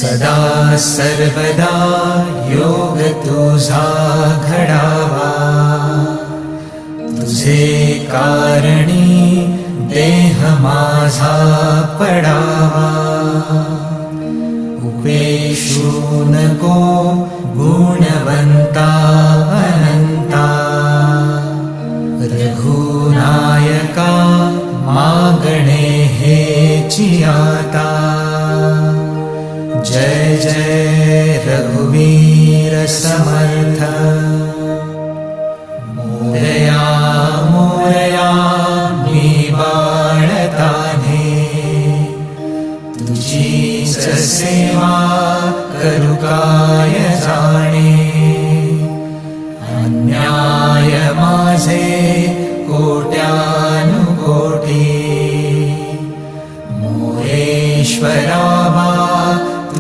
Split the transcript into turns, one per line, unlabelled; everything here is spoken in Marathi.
सदा सर्वदा योग तुझा घडावा, तुझे कारणी देह माझा पडावा. उपेशू नको गुणवंता अनंता, रघुनायका मागणे हेची आता. जय जय रघुवीर समर्थ. मोरया मोरया मी बाळताने, तुझीच सेवा करू काय जाणे. अन्याय माझे कोट्यानुकोटी, मोरेश्वरा